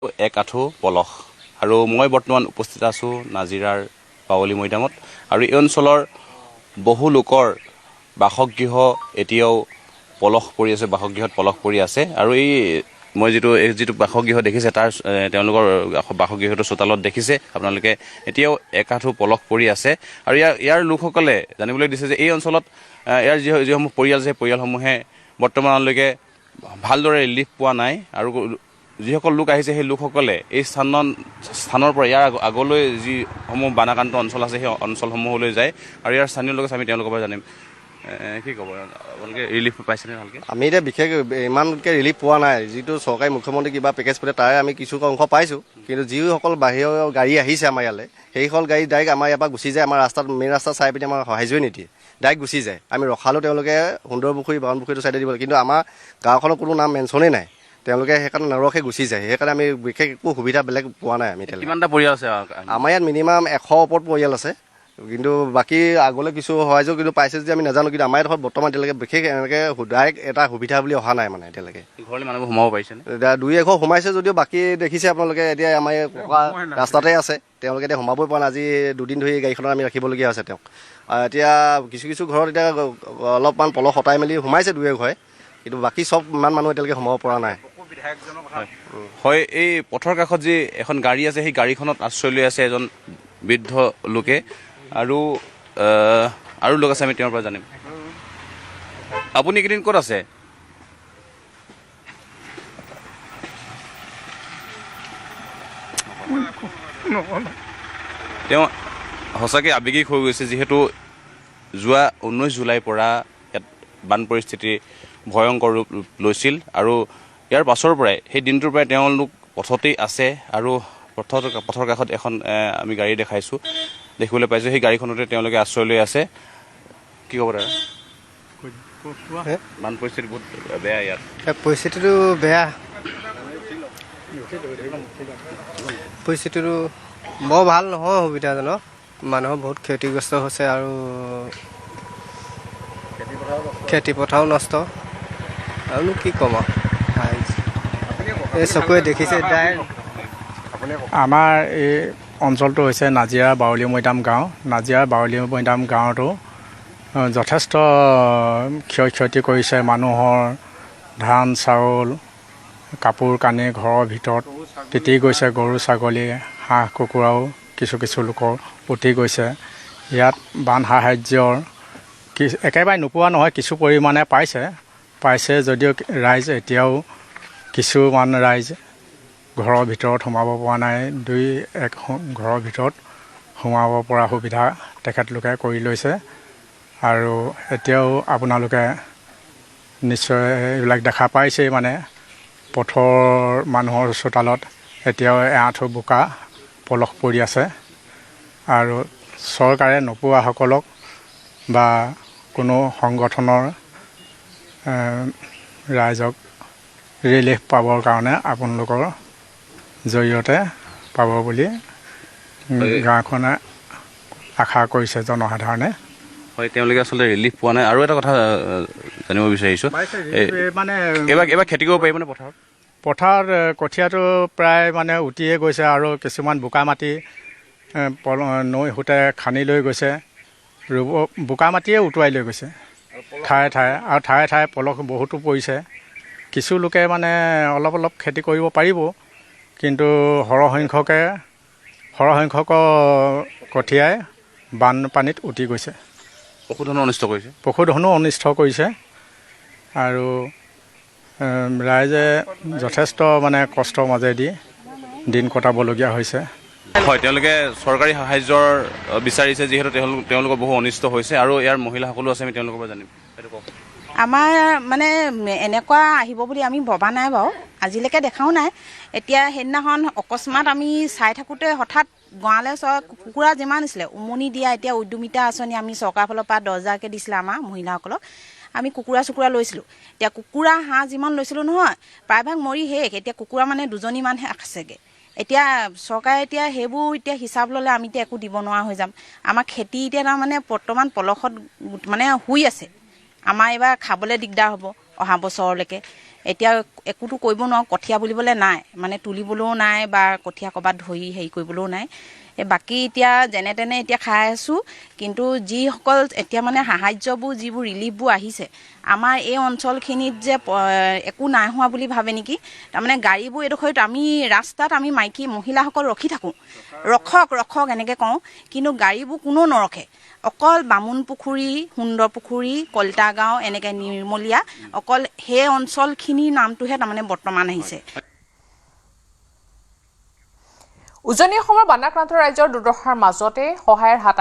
এক আঁঠু পলস আৰু মই বৰ্তমান উপস্থিত আছোঁ নাজিৰাৰ বাৱলী মৈদামত আৰু এই অঞ্চলৰ বহু লোকৰ বাসগৃহ এতিয়াও পলস পৰি আছে, বাসগৃহত পলস পৰি আছে আৰু মই যিটো বাসগৃহ দেখিছে তাৰ তেওঁলোকৰ বাসগৃহটো চোতালত দেখিছে আপোনালোকে এতিয়াও এক আঁঠু পলস পৰি আছে আৰু ইয়াৰ লোকসকলে জানিবলৈ দিছে যে এই অঞ্চলত ইয়াৰ যিসমূহ পৰিয়াল আছে পৰিয়ালসমূহে বৰ্তমানলৈকে ভালদৰে ৰিলিফ পোৱা নাই আৰু যিসকল লোক আহিছে সেই লোকসকলে এই স্থানৰ পৰা ইয়াৰ আগলৈ যিসমূহ বানাক্ৰান্ত অঞ্চল আছে সেই অঞ্চলসমূহলৈ যায় আৰু ইয়াৰ স্থানীয় লোক আছে আমি তেওঁলোকৰ পৰা জানিম। কি ক'ব আপোনালোকে ৰিলিফ পাইছেনে ভালকৈ? আমি এতিয়া বিশেষ ইমানকৈ ৰিলিফ পোৱা নাই। যিটো চৰকাৰী মুখ্যমন্ত্ৰী কিবা পেকেজ পালে তাৰে আমি কিছু অংশ পাইছোঁ, কিন্তু যিসকল বাহিৰৰ গাড়ী আহিছে আমাৰ ইয়ালৈ সেইসকল গাড়ী ডাইৰেক্ট আমাৰ ইয়াৰ পৰা গুচি যায়। আমাৰ মেইন ৰাস্তা চাই পিনি আমাৰ সাহায্যই নিদিয়ে, ডাইৰেক্ট গুচি যায়। আমি ৰখালোঁ তেওঁলোকে সুন্দৰপুখুৰী বাগানপুখুৰীটো চাইডে দিব, কিন্তু আমাৰ গাঁওখনৰ কোনো নাম মেনশ্যনেই নাই। তেওঁলোকে সেইকাৰণে নৰখে গুচি যায়। সেইকাৰণে আমি বিশেষ একো সুবিধা বেলেগ পোৱা নাই। আমি কিমানটা পৰিয়াল আছে? আমাৰ ইয়াত মিনিমাম 100 ওপৰত পৰিয়াল আছে, কিন্তু বাকী আগলৈ কিছু সহায়যোগ কিন্তু পাইছে যদি আমি নাজানো। কিন্তু আমাৰ এইডোখৰত বৰ্তমান এতিয়ালৈকে বিশেষ এনেকৈ ডাইৰেক্ট এটা সুবিধা বুলি অহা নাই মানে এতিয়ালৈকে। ঘৰলৈ মানুহবোৰ সোমাব পাৰিছেনে? এতিয়া 2-1 সোমাইছে যদিও বাকী দেখিছে আপোনালোকে এতিয়া আমাৰ ৰাস্তাতে আছে, তেওঁলোকে এতিয়া সোমাবই পৰা নাই। আজি 2 দিন ধৰি গাড়ীখনত আমি ৰাখিবলগীয়া হৈছে তেওঁক। এতিয়া কিছু ঘৰত এতিয়া অলপমান পলস হটাই মেলি সোমাইছে 2-1 ঘৰে, কিন্তু বাকী চব ইমান মানুহ এতিয়ালৈকে সোমাব পৰা নাই। হয়, এই পথৰ কাষত যি এখন গাড়ী আছে সেই গাড়ীখনত আশ্ৰয় লৈ আছে এজন বৃদ্ধ লোকে আৰু লোক আছে আমি তেওঁৰ পৰা জানিম। আপুনি এইকেইদিন ক'ত আছে? তেওঁ সঁচাকৈ আৱেগিক হৈ গৈছে, যিহেতু যোৱা 19 জুলাইৰ পৰা ইয়াত বান পৰিস্থিতি ভয়ংকৰ ৰূপ লৈছিল আৰু ইয়াৰ পাছৰ পৰাই সেই দিনটোৰ পৰাই তেওঁলোক পথতেই আছে আৰু পথৰ কাষত এখন আমি গাড়ী দেখিবলৈ পাইছোঁ। সেই গাড়ীখনতে তেওঁলোকে আশ্ৰয় লৈ আছে। কি ক'ব দাদা? বান পৰিস্থিতি বহুত বেয়া ইয়াত। পৰিস্থিতিটো বেয়া, পৰিস্থিতিটো বৰ ভাল নহয়, সুবিধাজনক। মানুহৰ বহুত ক্ষতিগ্ৰস্ত হৈছে আৰু খেতিপথাৰো নষ্ট। আৰুনো কি ক'ম আৰু এই চকুৱে দেখিছে। আমাৰ এই অঞ্চলটো হৈছে নাজিৰা বাৱলী মৈদাম গাঁও। নাজিৰা বাৱলী মৈদাম গাঁৱতো যথেষ্ট ক্ষতি কৰিছে। মানুহৰ ধান চাউল কাপোৰ কানি ঘৰৰ ভিতৰত তিতি গৈছে। গৰু ছাগলী হাঁহ কুকুৰাও কিছু লোকৰ উটি গৈছে। ইয়াত বান সাহাৰ্য্যৰ একেবাৰে নোপোৱা নহয়, কিছু পৰিমাণে পাইছে যদিও ৰাইজ এতিয়াও কিছুমান ৰাইজ ঘৰৰ ভিতৰত সোমাব পৰা নাই। 2-1 ঘৰৰ ভিতৰত সোমাব পৰা সুবিধা তেখেতলোকে কৰি লৈছে আৰু এতিয়াও আপোনালোকে নিশ্চয় এইবিলাক দেখা পাইছেই। মানে পথৰ মানুহৰ চোতালত এতিয়াও এআঁঠু বোকা পলস পৰি আছে আৰু চৰকাৰে নোপোৱাসকলক বা কোনো সংগঠনৰ ৰাইজক ৰিলিফ পাবৰ কাৰণে আপোনালোকৰ জৰিয়তে পাব বুলি গাঁওখনে আশা কৰিছে জনসাধাৰণে। হয়, তেওঁলোকে আচলতে ৰিলিফ পোৱা নাই। আৰু এটা কথা জানিব বিচাৰিছোঁ, মানে এইবাৰ খেতি কৰিব পাৰিবনে পথাৰত? কঠীয়াটো প্ৰায় মানে উটিয়ে গৈছে আৰু কিছুমান বোকা মাটি নৈ সোঁতে খান্দি লৈ গৈছে। বোকা মাটিয়ে উটুৱাই লৈ গৈছে ঠায়ে পলস বহুতো পৰিছে। কিছু লোকে মানে অলপ খেতি কৰিব পাৰিব, কিন্তু সৰহসংখ্যক কঠীয়াই বানপানীত উটি গৈছে। পশুধনো অনিষ্ট কৰিছে আৰু ৰাইজে যথেষ্ট মানে কষ্টৰ মাজেদি দিন কটাবলগীয়া হৈছে। হয়, তেওঁলোকে চৰকাৰী সাহাৰ্য্যৰ বিচাৰিছে, যিহেতু তেওঁলোকৰ বহু অনিষ্ট হৈছে আৰু ইয়াৰ মহিলাসকলো আছে আমি তেওঁলোকৰ পৰা জানিম। আমাৰ মানে এনেকুৱা আহিব বুলি আমি ভবা নাই বাৰু, আজিলৈকে দেখাও নাই। এতিয়া সেইদিনাখন অকস্মাত আমি চাই থাকোঁতে হঠাৎ গঁৰালে কুকুৰা যিমান আছিলে উমনি দিয়া, এতিয়া উদ্যমিতা আঁচনি আমি চৰকাৰৰ ফালৰ পৰা 10,000কৈ দিছিলে আমাৰ মহিলাসকলক। আমি কুকুৰা লৈছিলোঁ। এতিয়া কুকুৰা হাঁহ যিমান লৈছিলোঁ নহয়, প্ৰায়ভাগ মৰি শেষ। এতিয়া কুকুৰা মানে 2জনীমানহে আছেগৈ। এতিয়া চৰকাৰে সেইবোৰ হিচাপ ল'লে আমি এতিয়া একো দিব নোৱাৰা হৈ যাম। আমাৰ খেতি এতিয়া তাৰমানে বৰ্তমান পলসত মানে শুই আছে। আমাৰ এইবাৰ খাবলৈ দিগদাৰ হ'ব অহা বছৰলৈকে। এতিয়া একোতো কৰিব নোৱাৰোঁ, কঠীয়া বুলিবলৈ নাই, মানে তুলিবলৈও নাই বা কঠীয়া ক'ৰবাত ধৰি হেৰি কৰিবলৈও নাই। বাকী এতিয়া যেনে তেনে এতিয়া খাই আছোঁ, কিন্তু যিসকল এতিয়া মানে সাহাৰ্যবোৰ যিবোৰ ৰিলিফবোৰ আহিছে, আমাৰ এই অঞ্চলখিনিত যে একো নাই হোৱা বুলি ভাবে নেকি। তাৰমানে গাড়ীবোৰ এইডোখৰত আমি ৰাস্তাত আমি মাইকী মহিলাসকল ৰখি থাকোঁ, ৰখক এনেকৈ কওঁ, কিন্তু গাড়ীবোৰ কোনো নৰখে। অকল বামুণ পুখুৰী, সুন্দৰ পুখুৰী, কলিতা গাঁও, এনেকৈ নিৰ্মলীয়া, অকল সেই অঞ্চলখিনিৰ নামটোহে তাৰমানে বৰ্তমান আহিছে। উজনি অসমৰ বানাক্ৰান্ত ৰাইজৰ দুৰ্দশাৰ মাজতে সহায়ৰ হাত